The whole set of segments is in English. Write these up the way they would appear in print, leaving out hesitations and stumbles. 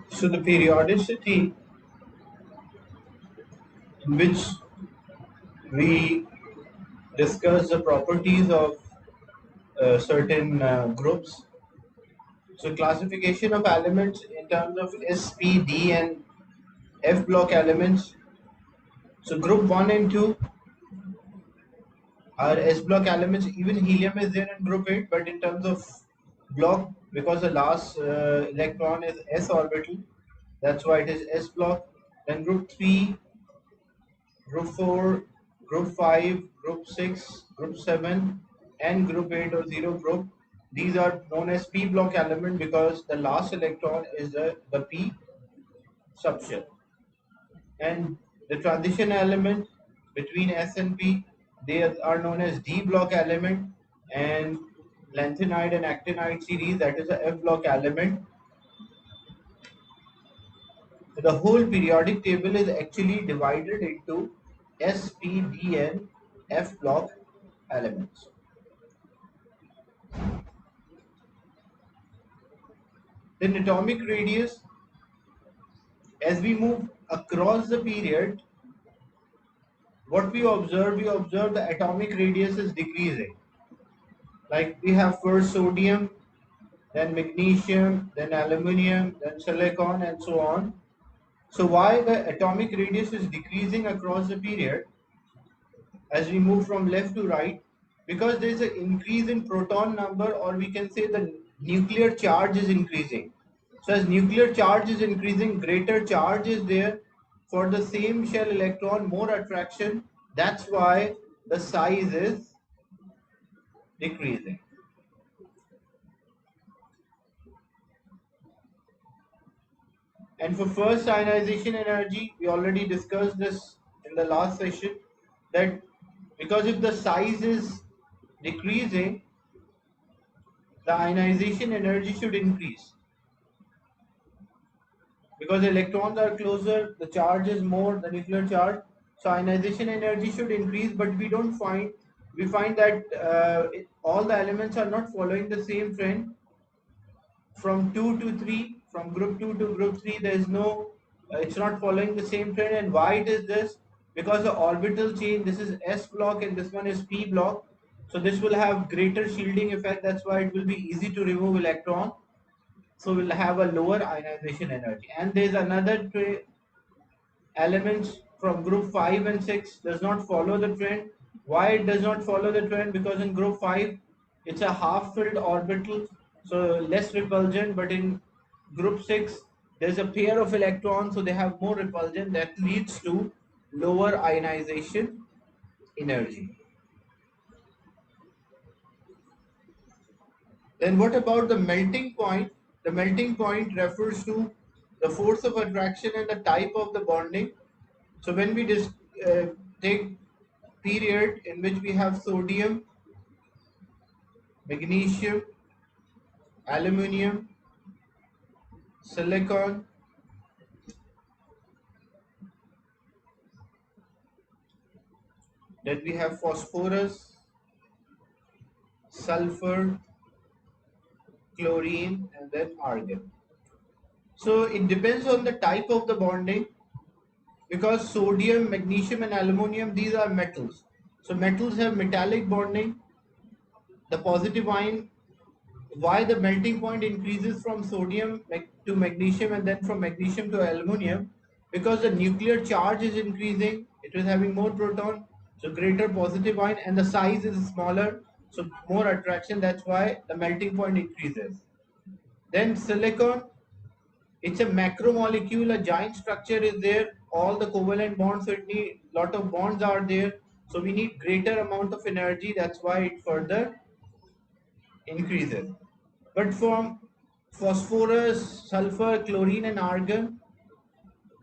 So the periodicity in which we discuss the properties of certain groups. So classification of elements in terms of S, P, D and F block elements. So group 1 and 2 are S block elements. Even helium is there in group 8, but in terms of block, because the last electron is S orbital, that's why it is S block. Then group 3, group 4, group 5, group 6, group 7 and group 8 or 0 group. These are known as P block element because the last electron is the P subshell. And the transition element between S and P, they are known as D block element, and lanthanide and actinide series, that is a F block element. So the whole periodic table is actually divided into S, P, D and F block elements. Then atomic radius, as we move across the period, what we observe the atomic radius is decreasing. Like we have first sodium, then magnesium, then aluminum, then silicon, and so on. So why the atomic radius is decreasing across the period as we move from left to right? Because there is an increase in proton number, or we can say the nuclear charge is increasing. So as nuclear charge is increasing, greater charge is there for the same shell electron, more attraction. That's why the size is decreasing. And for first ionization energy, we already discussed this in the last session, that because if the size is decreasing, the ionization energy should increase. Because electrons are closer, the charge is more, the nuclear charge. So ionization energy should increase, but we find that all the elements are not following the same trend. From 2 to 3, from group 2 to group 3, there is no, it's not following the same trend. And why it is this? Because the orbital chain, this is S block and this one is P block. So this will have greater shielding effect. That's why it will be easy to remove electron. So we'll have a lower ionization energy. And there's another elements from group 5 and 6 does not follow the trend. Why it does not follow the trend? Because in group 5 it's a half filled orbital, so less repulsion, but in group 6 there's a pair of electrons, so they have more repulsion, that leads to lower ionization energy. Then what about the melting point? The melting point refers to the force of attraction and the type of the bonding. So when we take period in which we have sodium, magnesium, aluminum, silicon, then we have phosphorus, sulfur, chlorine, and then argon. So it depends on the type of the bonding, because sodium, magnesium, and aluminum, these are metals. So metals have metallic bonding. The positive ion, why the melting point increases from sodium to magnesium and then from magnesium to aluminum? Because the nuclear charge is increasing, it is having more proton, so greater positive ion, and the size is smaller, so more attraction. That's why the melting point increases. Then silicon, it's a macromolecule, a giant structure is there, all the covalent bonds, so it need lot of bonds are there, so we need greater amount of energy. That's why it further increases. But from phosphorus, sulfur, chlorine, and argon,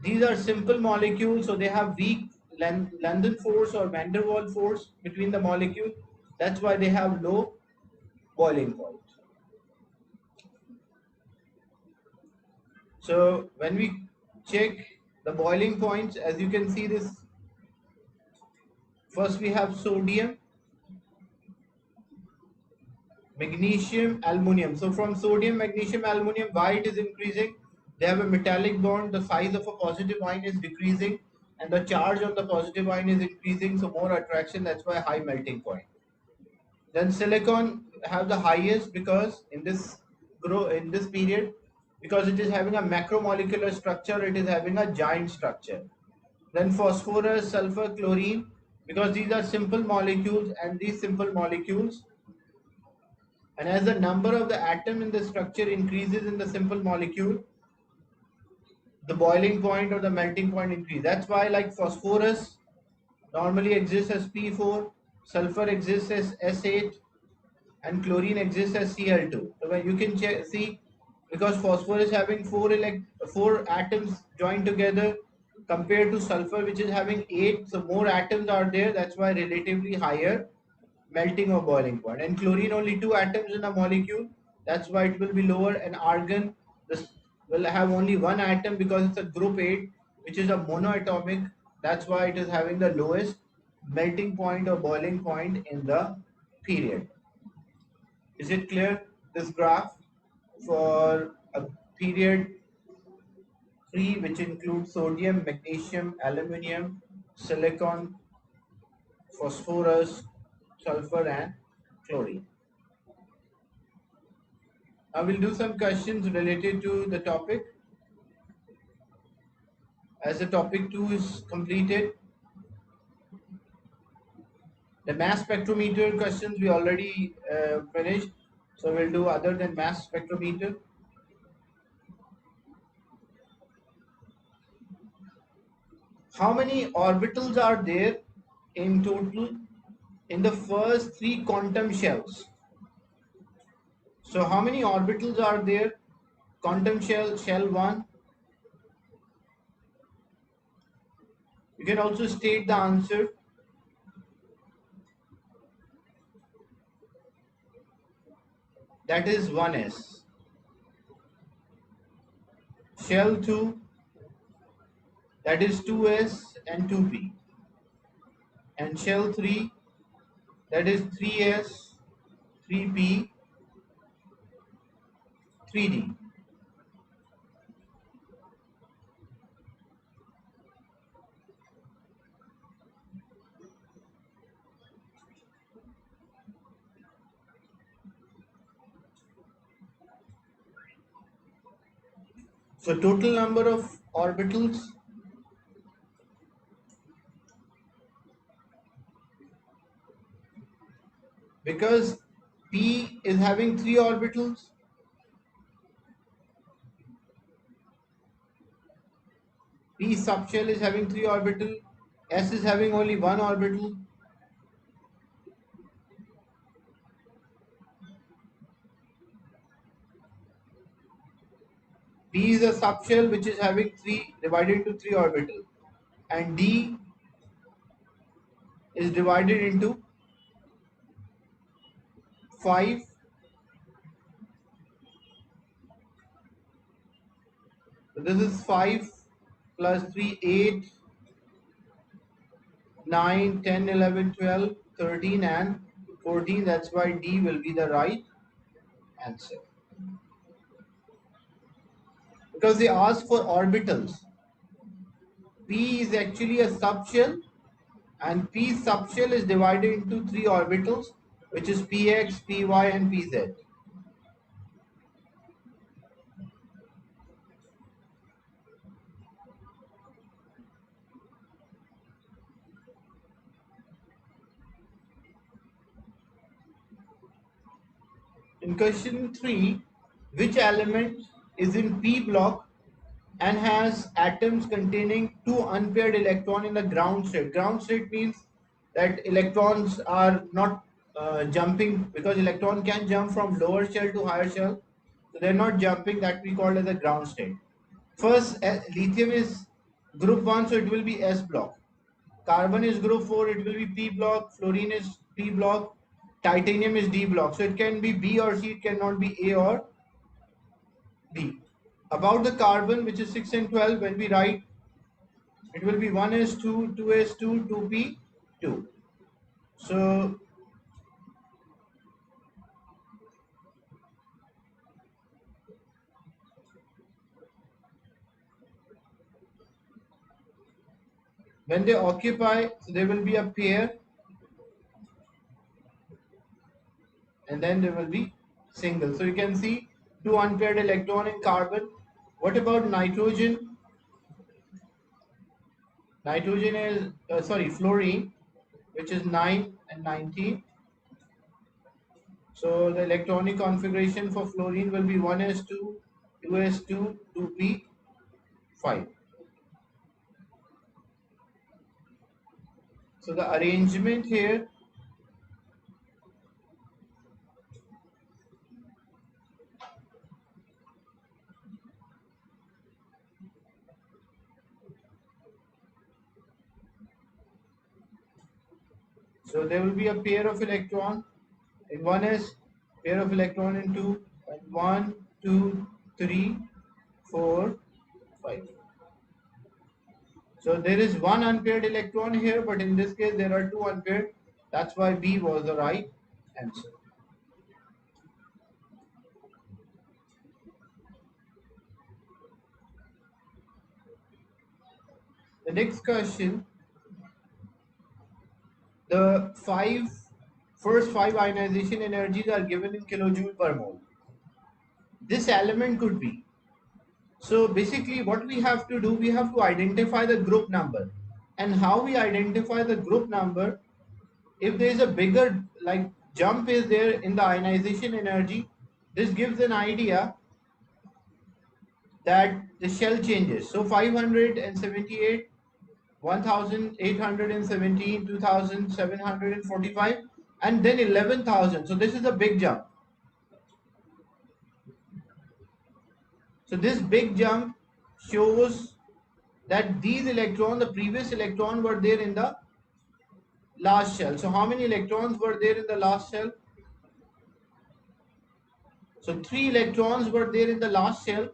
these are simple molecules, so they have weak London force or van der Waals force between the molecule. That's why they have low boiling point. So when we check the boiling points, as you can see this, first we have sodium, magnesium, aluminum. So from sodium, magnesium, aluminum, why it is increasing? they have a metallic bond, the size of a positive ion is decreasing and the charge on the positive ion is increasing, so more attraction, that's why high melting point. Then silicon have the highest because in this period, because it is having a macromolecular structure, it is having a giant structure. Then phosphorus, sulfur, chlorine, because these are simple molecules, and these simple molecules, and as the number of the atom in the structure increases in the simple molecule, the boiling point or the melting point increase. That's why like phosphorus normally exists as P4, sulfur exists as S8, and chlorine exists as Cl2. So when you can see, because phosphorus having four atoms joined together compared to sulfur which is having 8, so more atoms are there, that's why relatively higher melting or boiling point. And chlorine only 2 atoms in a molecule, that's why it will be lower. And argon, this will have only 1 atom because it's a group 8 which is a monoatomic, that's why it is having the lowest melting point or boiling point in the period. Is it clear, this graph for a period 3 which includes sodium, magnesium, aluminium, silicon, phosphorus, sulfur and chlorine? I will do some questions related to the topic. As the topic 2 is completed, the mass spectrometer questions we already finished, so we'll do other than mass spectrometer. How many orbitals are there in total in the first 3 quantum shells? So how many orbitals are there? Quantum shell 1. You can also state the answer. That is 1s. Shell 2, that is 2s and 2p. And shell 3, that is 3s, 3p, 3d. So total number of orbitals, because p is having 3 orbitals, p subshell is having 3 orbital, s is having only 1 orbital. P is a subshell which is having 3 divided into 3 orbital, and D is divided into 5. So this is 5 plus 3, 8, 9, 10, 11, 12, 13 and 14. That's why D will be the right answer. Because they ask for orbitals. P is actually a subshell, and P subshell is divided into 3 orbitals, which is Px, Py and Pz. In question 3, which element is in P block and has atoms containing 2 unpaired electrons in the ground state? Ground state means that electrons are not jumping, because electron can jump from lower shell to higher shell. So they're not jumping, that we call as a ground state. First, lithium is group 1, so it will be S block. Carbon is group 4, it will be P block. Fluorine is P block. Titanium is D block. So it can be B or C, it cannot be A or B. About the carbon, which is 6 and 12, when we write, it will be 1s2, 2s2, 2p2. So when they occupy, so there will be a pair, and then there will be single. So you can see two unpaired electron in carbon. What about nitrogen? Nitrogen is fluorine, which is 9 and 19. So the electronic configuration for fluorine will be 1s2, 2s2, 2p5. So the arrangement here, so there will be a pair of electron in 1s, pair of electron in 2, and 1, 2, 3, 4, 5. So there is one unpaired electron here, but in this case there are two unpaired. That's why B was the right answer. The next question, the first five ionization energies are given in kilojoule per mole. This element could be. So basically what we have to do, we have to identify the group number. And how we identify the group number, if there is a bigger jump is there in the ionization energy, this gives an idea that the shell changes. So 578, 1817, 2745, and then 11,000. So this is a big jump. So this big jump shows that these electrons, the previous electron, were there in the last shell. So how many electrons were there in the last shell? So 3 electrons were there in the last shell.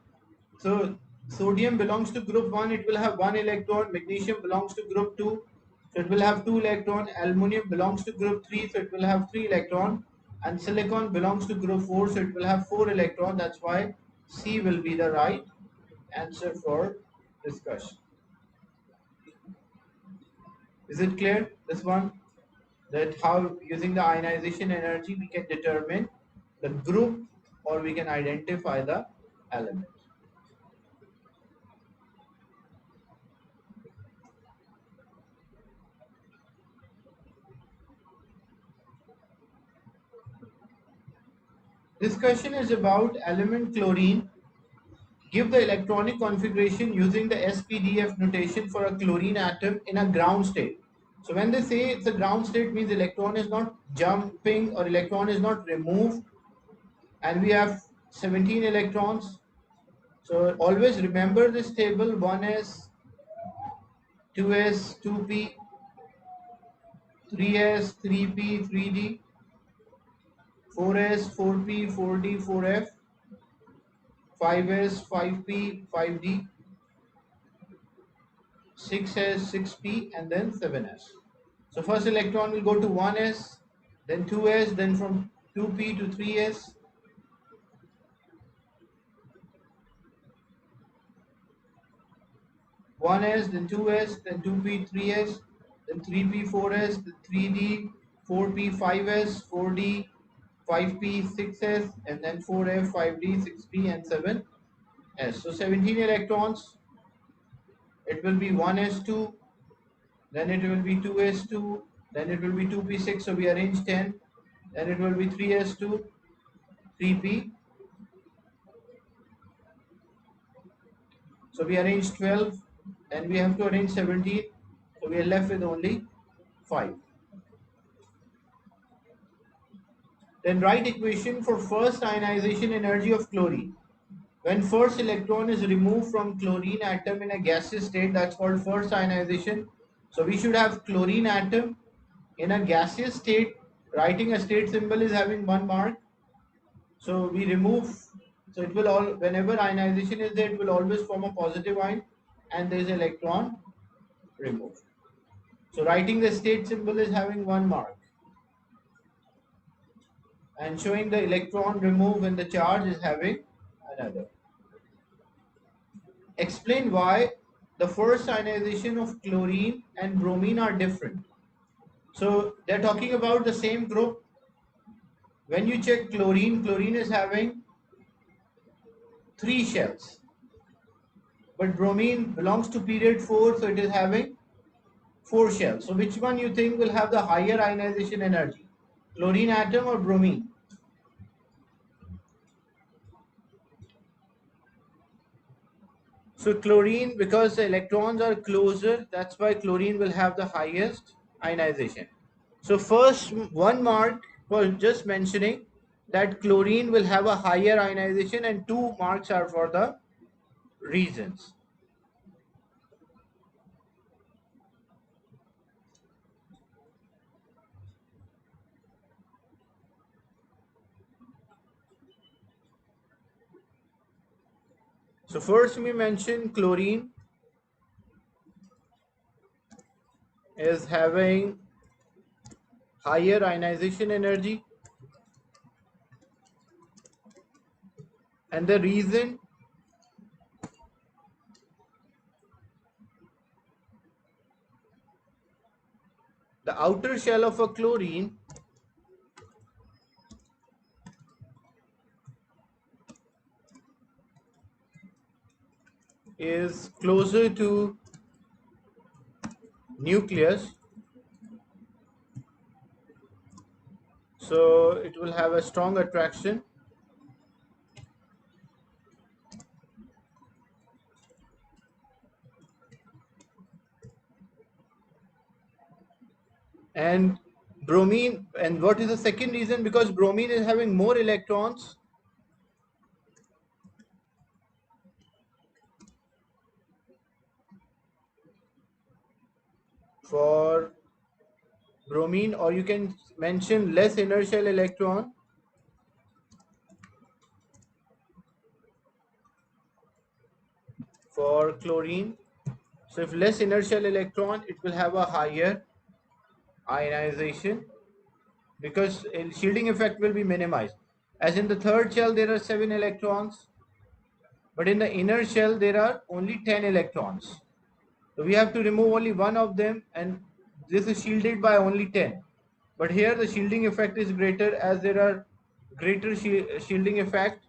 So sodium belongs to group 1, it will have 1 electron. Magnesium belongs to group 2, so it will have 2 electron. Aluminium belongs to group 3, so it will have 3 electron. And silicon belongs to group 4, so it will have 4 electron. That's why C will be the right answer for discussion. Is it clear, this one? That how using the ionization energy we can determine the group, or we can identify the element. This question is about element chlorine. Give the electronic configuration using the SPDF notation for a chlorine atom in a ground state. So when they say it's a ground state, means electron is not jumping or electron is not removed, and we have 17 electrons. So always remember this table: 1s, 2s, 2p, 3s, 3p, 3d, 4s, 4p, 4d, 4f, 5s, 5p, 5d, 6s, 6p, and then 7s. So first electron will go to 1s, then 2s, then from 2p to 3s, 1s, then 2s, then 2p, 3s, then 3p, 4s, then 3d, 4p, 5s, 4d, 5p, 6s, and then 4f, 5d, 6p, and 7s. So 17 electrons, it will be 1s2, then it will be 2s2, then it will be 2p6, so we arrange 10, then it will be 3s2, 3p, so we arrange 12, and we have to arrange 17, so we are left with only 5. Then write equation for first ionization energy of chlorine. When first electron is removed from chlorine atom in a gaseous state, that's called first ionization. So we should have chlorine atom in a gaseous state. Writing a state symbol is having 1 mark. So we remove, so it will all, whenever ionization is there, it will always form a positive ion, and there is electron removed. So writing the state symbol is having 1 mark, and showing the electron removed when the charge is having another. Explain why the first ionization of chlorine and bromine are different. So they're talking about the same group. When you check chlorine, chlorine is having 3 shells, but bromine belongs to period 4, so it is having 4 shells. So which one you think will have the higher ionization energy? Chlorine atom or bromine? So chlorine, because the electrons are closer, that's why chlorine will have the highest ionization. So first 1 mark for just mentioning that chlorine will have a higher ionization, and 2 marks are for the reasons. So first we mentioned chlorine is having higher ionization energy, and the reason the outer shell of a chlorine is closer to nucleus, so it will have a strong attraction, and bromine, and what is the second reason? Because bromine is having more electrons for bromine, or you can mention less inertial electron for chlorine. So if less inertial electron, it will have a higher ionization, because shielding effect will be minimized. As in the third shell there are 7 electrons, but in the inner shell there are only 10 electrons. So we have to remove only one of them, and this is shielded by only 10. But here the shielding effect is greater, as there are greater shielding effect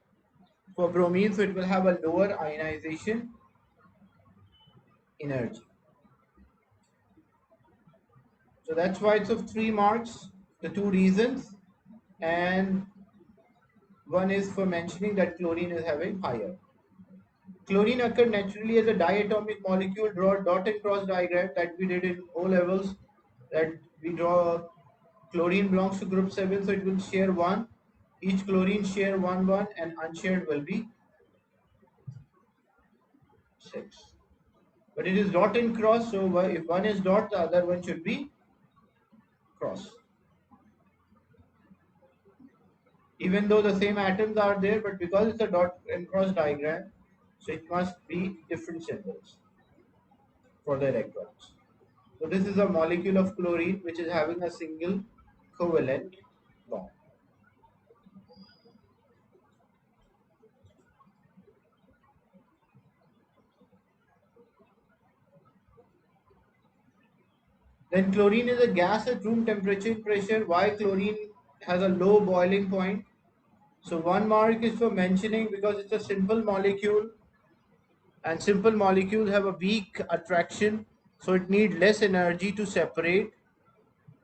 for bromine, so it will have a lower ionization energy. So that's why it's of 3 marks, the 2 reasons, and one is for mentioning that chlorine is having higher. Chlorine occurred naturally as a diatomic molecule. Draw dot and cross diagram that we did in O levels. That we draw chlorine belongs to group 7, so it will share 1. Each chlorine share 1 1, and unshared will be 6. But it is dot and cross, so if one is dot, the other one should be cross. Even though the same atoms are there, but because it's a dot and cross diagram, so it must be different symbols for the electrons. So this is a molecule of chlorine which is having a single covalent bond. Then chlorine is a gas at room temperature and pressure. Why chlorine has a low boiling point? So 1 mark is for mentioning because it's a simple molecule, and simple molecules have a weak attraction, so it needs less energy to separate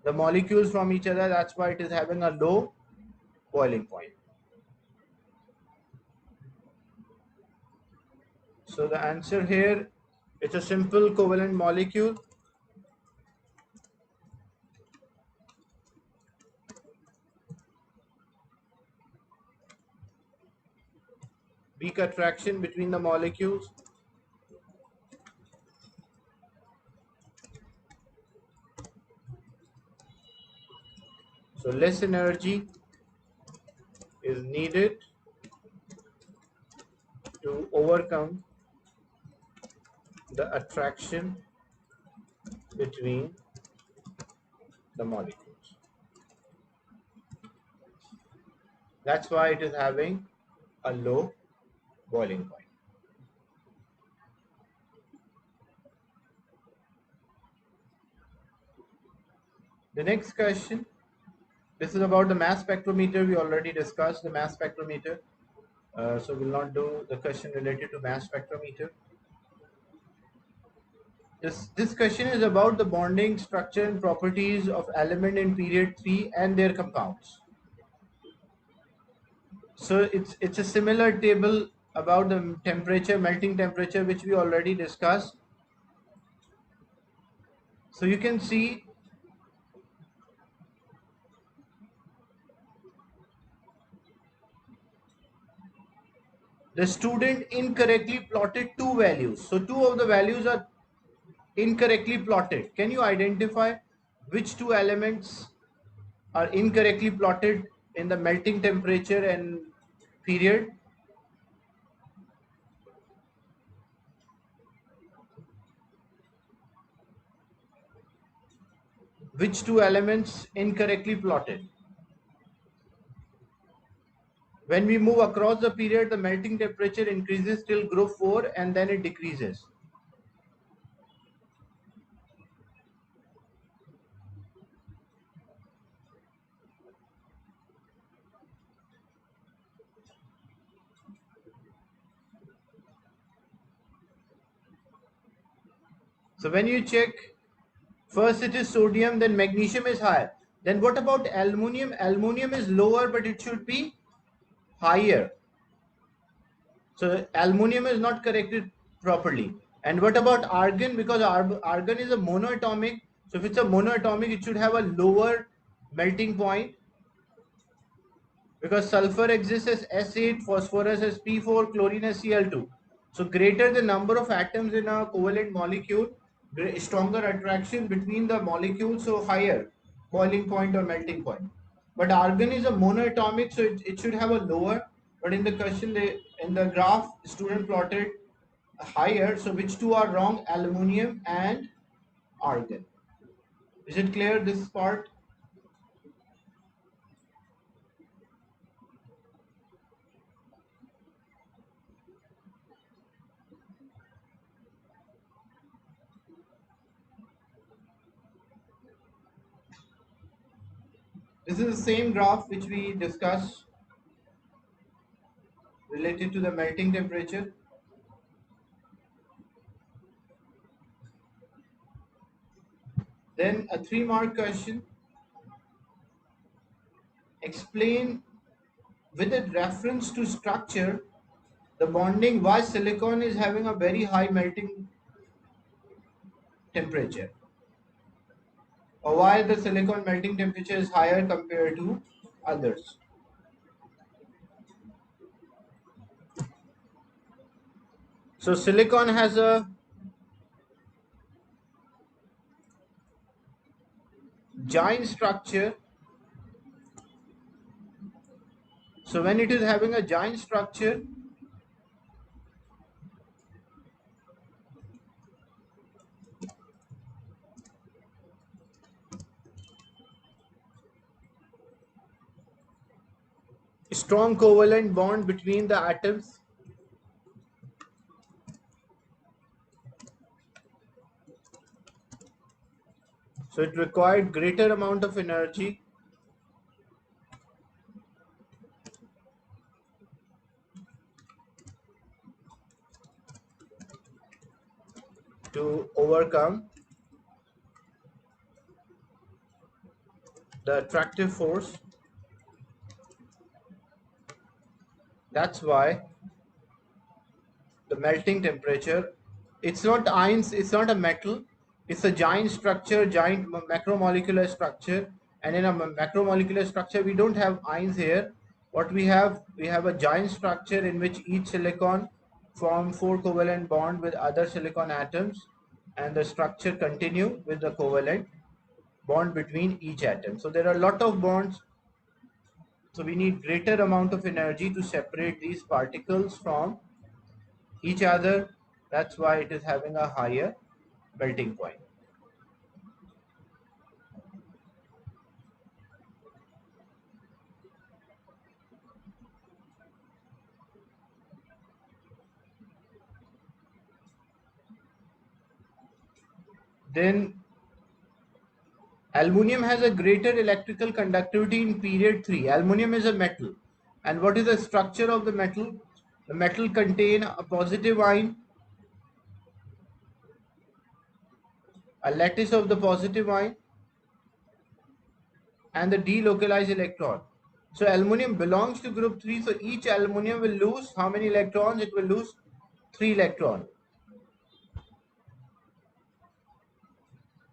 the molecules from each other. That's why it is having a low boiling point. So the answer here, it's a simple covalent molecule. Weak attraction between the molecules. So less energy is needed to overcome the attraction between the molecules. That's why it is having a low boiling point. The next question, this is about the mass spectrometer. We already discussed the mass spectrometer. So we'll not do the question related to mass spectrometer. This question is about the bonding structure and properties of element in period 3 and their compounds. So it's a similar table about the temperature, melting temperature, which we already discussed. So you can see the student incorrectly plotted two values. So two of the values are incorrectly plotted. Can you identify which two elements are incorrectly plotted in the melting temperature and period? Which two elements incorrectly plotted? When we move across the period, the melting temperature increases till group 4 and then it decreases. So when you check, first it is sodium, then magnesium is higher. Then what about aluminium? Aluminium is lower, but it should be higher. So aluminium is not corrected properly. And what about argon? Because argon is a monoatomic. So if it's a monoatomic, it should have a lower melting point. Because sulfur exists as S8, phosphorus as P4, chlorine as Cl2. So greater the number of atoms in a covalent molecule, stronger attraction between the molecules, so higher boiling point or melting point. But argon is a monoatomic, so it should have a lower. But in the question, in the graph, the student plotted higher. So which two are wrong? Aluminium and argon. Is it clear, this part? This is the same graph which we discussed related to the melting temperature. Then a 3-mark question. Explain with a reference to structure the bonding why silicon is having a very high melting temperature, or why the silicon melting temperature is higher compared to others. So silicon has a giant structure. So when it is having a giant structure, strong covalent bond between the atoms. So it required greater amount of energy to overcome the attractive force. That's why the melting temperature, it's not ions, it's not a metal, it's a giant structure, giant macromolecular structure. And in a macromolecular structure, we don't have ions here. What we have a giant structure in which each silicon form 4 covalent bond with other silicon atoms, and the structure continue with the covalent bond between each atom. So there are a lot of bonds, so we need greater amount of energy to separate these particles from each other. That's why it is having a higher melting point. Then Aluminium has a greater electrical conductivity in period 3. Aluminium is a metal. And what is the structure of the metal? The metal contain a positive ion, a lattice of the positive ion, and the delocalized electron. So aluminium belongs to group 3. So each aluminium will lose how many electrons? It will lose 3 electrons.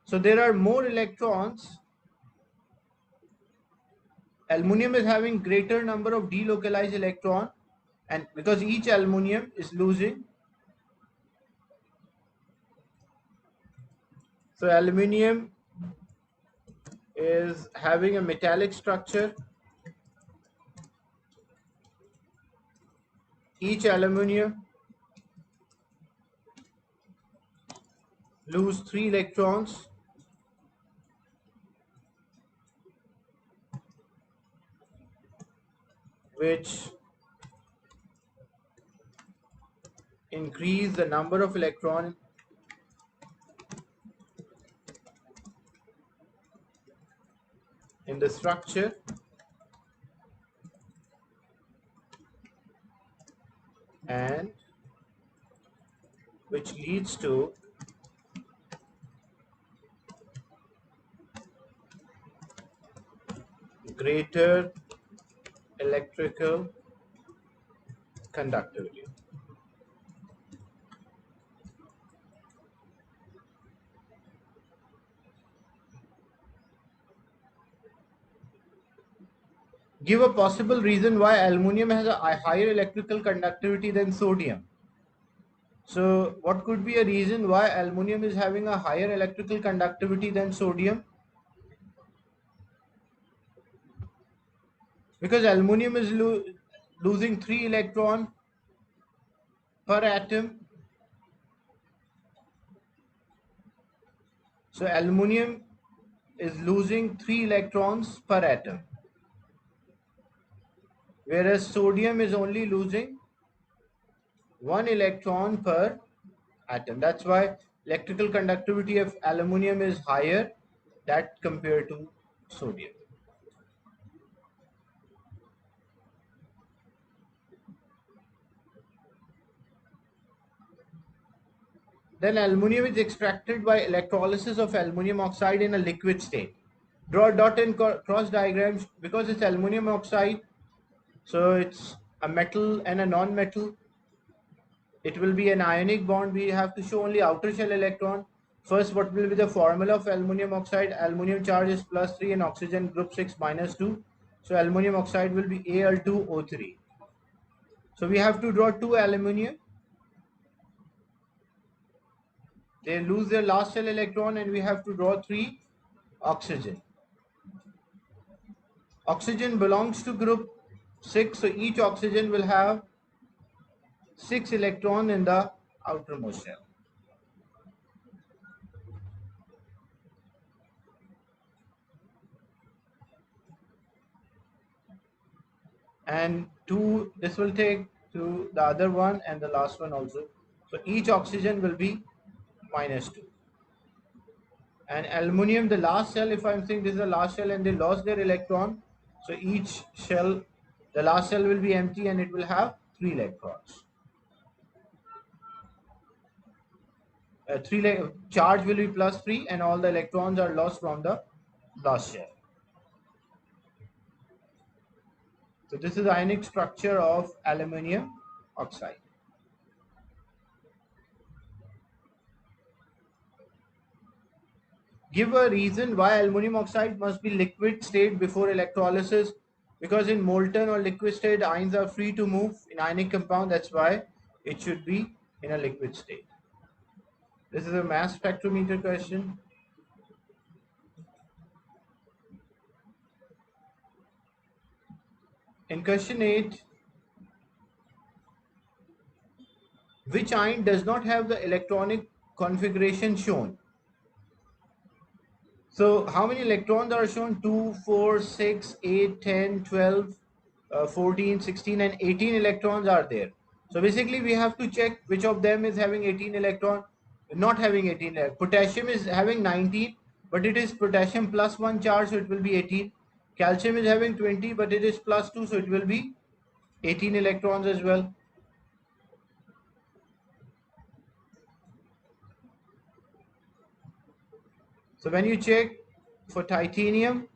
So there are more electrons. Aluminium is having greater number of delocalized electron, and because each aluminium is losing, so aluminium is having a metallic structure. Each aluminium lose 3 electrons, which increase the number of electrons in the structure, and which leads to greater electrical conductivity. Give a possible reason why aluminium has a higher electrical conductivity than sodium. So what could be a reason why aluminium is having a higher electrical conductivity than sodium? Because aluminium is losing 3 electrons per atom. So aluminium is losing 3 electrons per atom, whereas sodium is only losing 1 electron per atom. That's why electrical conductivity of aluminium is higher that compared to sodium. Then aluminium is extracted by electrolysis of aluminium oxide in a liquid state. Draw dot and cross diagrams. Because it's aluminium oxide, so it's a metal and a non-metal. It will be an ionic bond. We have to show only outer shell electron. First, what will be the formula of aluminium oxide? Aluminium charge is +3 and oxygen group 6 -2. So aluminium oxide will be Al2O3. So we have to draw 2 aluminium. They lose their last shell electron, and we have to draw 3 oxygen. Oxygen belongs to group 6, so each oxygen will have 6 electrons in the outermost shell. And 2, this will take to the other one and the last one also. So each oxygen will be -2. And aluminium, the last shell, if I'm saying this is the last shell and they lost their electron, so each shell, the last shell will be empty and it will have 3 electrons. Charge will be +3 and all the electrons are lost from the last shell. So this is the ionic structure of aluminium oxide. Give a reason why aluminum oxide must be liquid state before electrolysis. Because in molten or liquid state, ions are free to move in ionic compound. That's why it should be in a liquid state. This is a mass spectrometer question. In question 8, which ion does not have the electronic configuration shown? So how many electrons are shown? 2, 4, 6, 8, 10, 12, 14, 16 and 18 electrons are there. So basically we have to check which of them is having 18 electron, not having 18. Potassium is having 19. but it is potassium plus 1 charge, so it will be 18. Calcium is having 20, but it is plus 2, so it will be 18 electrons as well. So when you check for titanium,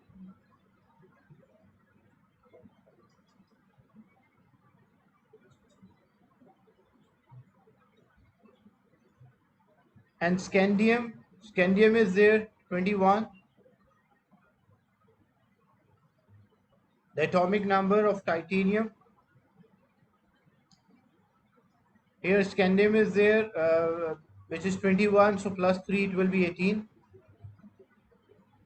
and scandium is there 21. The atomic number of titanium, here scandium is there, which is 21, so plus 3 it will be 18,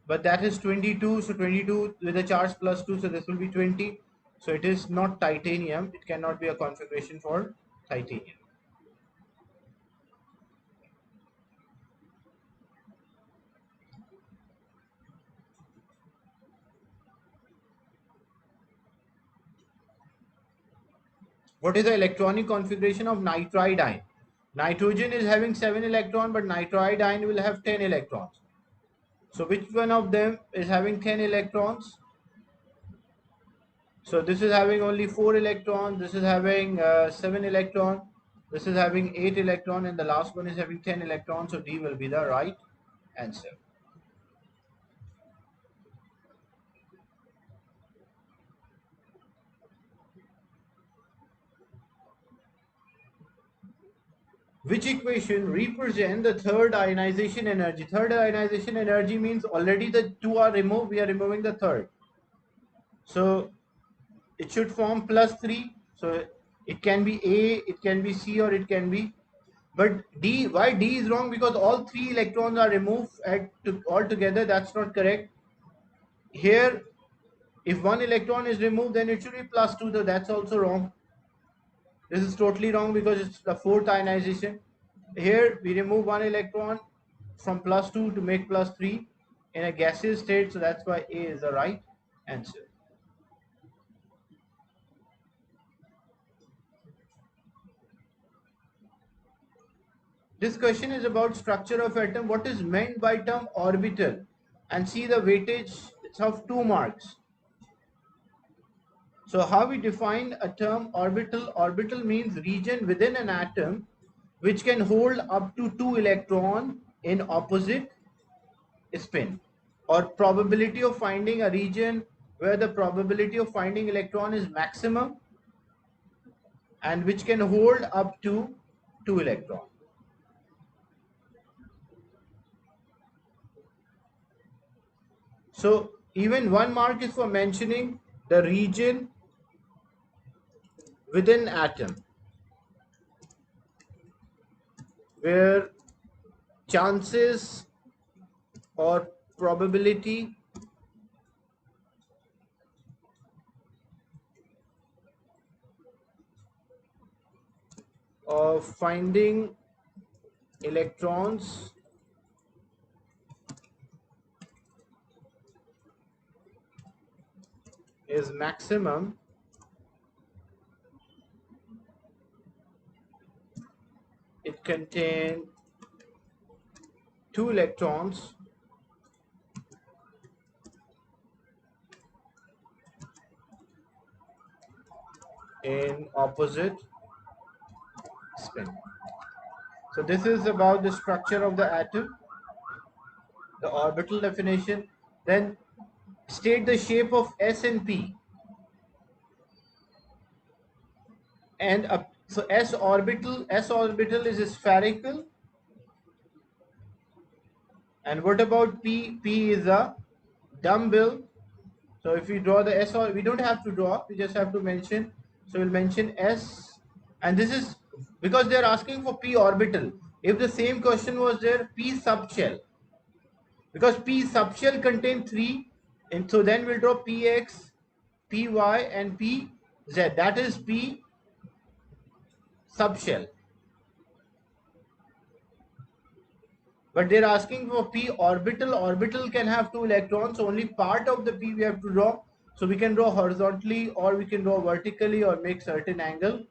but that is 22, so 22 with a charge plus 2, so this will be 20, so it is not titanium, it cannot be a configuration for titanium. What is the electronic configuration of nitride ion? Nitrogen is having 7 electrons, but nitride ion will have 10 electrons. So which one of them is having 10 electrons? So this is having only 4 electrons, this is having 7 electrons, this is having 8 electrons, and the last one is having 10 electrons, so D will be the right answer. Which equation represent the third ionization energy? Third ionization energy means already the 2 are removed, we are removing the third. So it should form plus 3. So it can be A, it can be C, or it can be. But D, why D is wrong? Because all 3 electrons are removed all together. That's not correct. Here, if 1 electron is removed, then it should be plus 2. So that's also wrong. This is totally wrong because it's the fourth ionization. Here, we remove 1 electron from plus 2 to make plus 3 in a gaseous state. So that's why A is the right answer. This question is about structure of atom. What is meant by term orbital? And see the weightage, it's of 2 marks. So how we define a term orbital? Orbital means region within an atom which can hold up to 2 electrons in opposite spin, or probability of finding a region where the probability of finding electron is maximum and which can hold up to 2 electrons. So even 1 mark is for mentioning the region within atom where chances or probability of finding electrons is maximum. It contains 2 electrons in opposite spin. So this is about the structure of the atom, the orbital definition. Then state the shape of S and P. And so S orbital is spherical. And what about P? P is a dumbbell. So if we draw the S, or we don't have to draw, we just have to mention. So we'll mention S, and this is because they're asking for P orbital. If the same question was there, P subshell, because P subshell contain 3, and so then we'll draw PX, PY, and PZ. That is P subshell. But they're asking for P orbital. Orbital can have 2 electrons, so only part of the P we have to draw. So we can draw horizontally, or we can draw vertically, or make certain angle.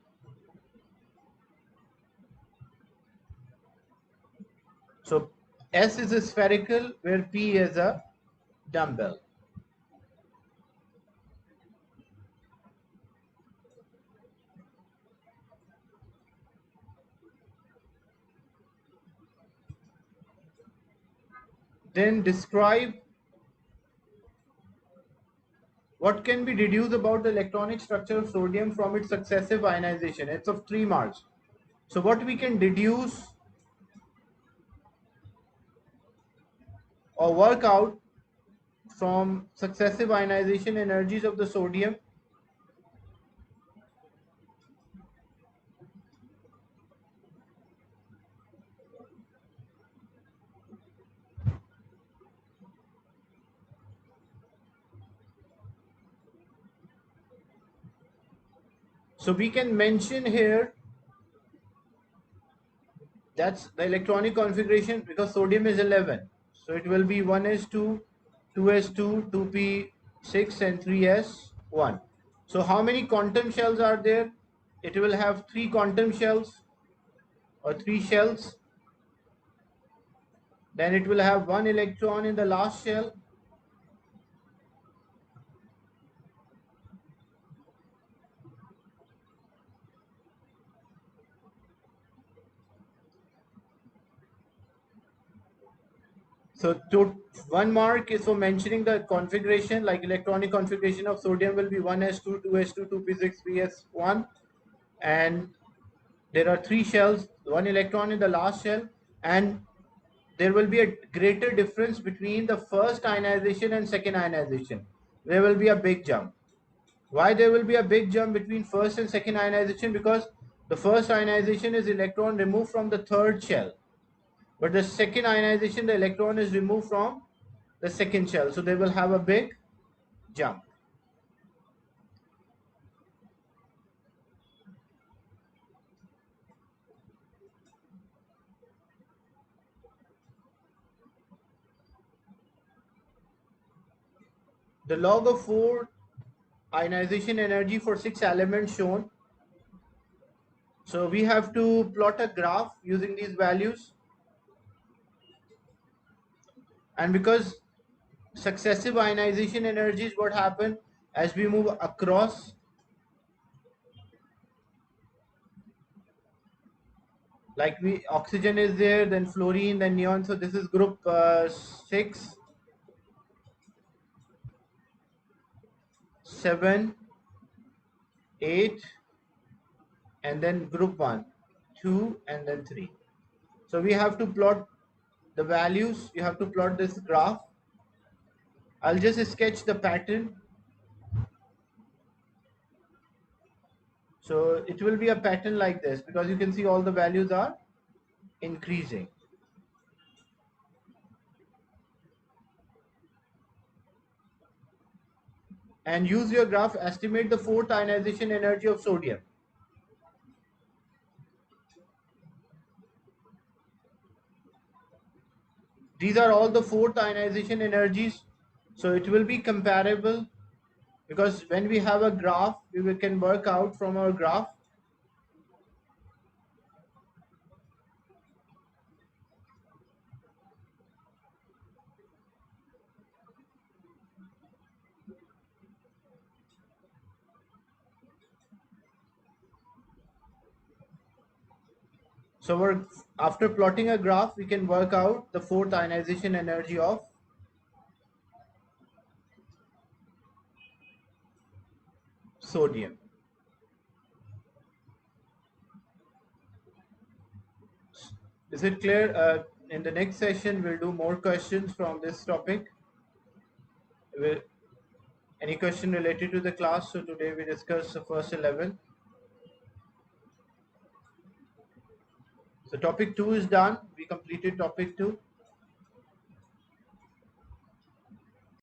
So S is a spherical, where P is a dumbbell. Then describe what can be deduced about the electronic structure of sodium from its successive ionization. It's of 3 marks. So what we can deduce or work out from successive ionization energies of the sodium. So we can mention here that's the electronic configuration, because sodium is 11. So it will be 1s2, 2s2, 2p6 and 3s1. So how many quantum shells are there? It will have 3 quantum shells or 3 shells. Then it will have 1 electron in the last shell. So 1 mark is for mentioning the configuration, like electronic configuration of sodium will be 1s2, 2s2, 2p6, 3s1, and there are 3 shells, 1 electron in the last shell, and there will be a greater difference between the first ionization and second ionization. There will be a big jump. Why there will be a big jump between first and second ionization? Because the first ionization is electron removed from the third shell, but the second ionization, the electron is removed from the second shell. So they will have a big jump. The log of 4 ionization energy for 6 elements shown. So we have to plot a graph using these values. And because successive ionization energies, what happen as we move across, like oxygen is there, then fluorine, then neon. So this is group 6, 7, 8, and then group 1, 2, and then 3. So we have to plot the values. You have to plot this graph. I'll just sketch the pattern. So it will be a pattern like this, because you can see all the values are increasing. And use your graph, estimate the 4th ionization energy of sodium. These are all the 4th ionization energies. So it will be comparable, because when we have a graph, we can work out from our graph. So after plotting a graph, we can work out the 4th ionization energy of sodium. Is it clear? In the next session, we'll do more questions from this topic. Any question related to the class? So today we discussed the first 11. So topic 2 is done. We completed topic 2.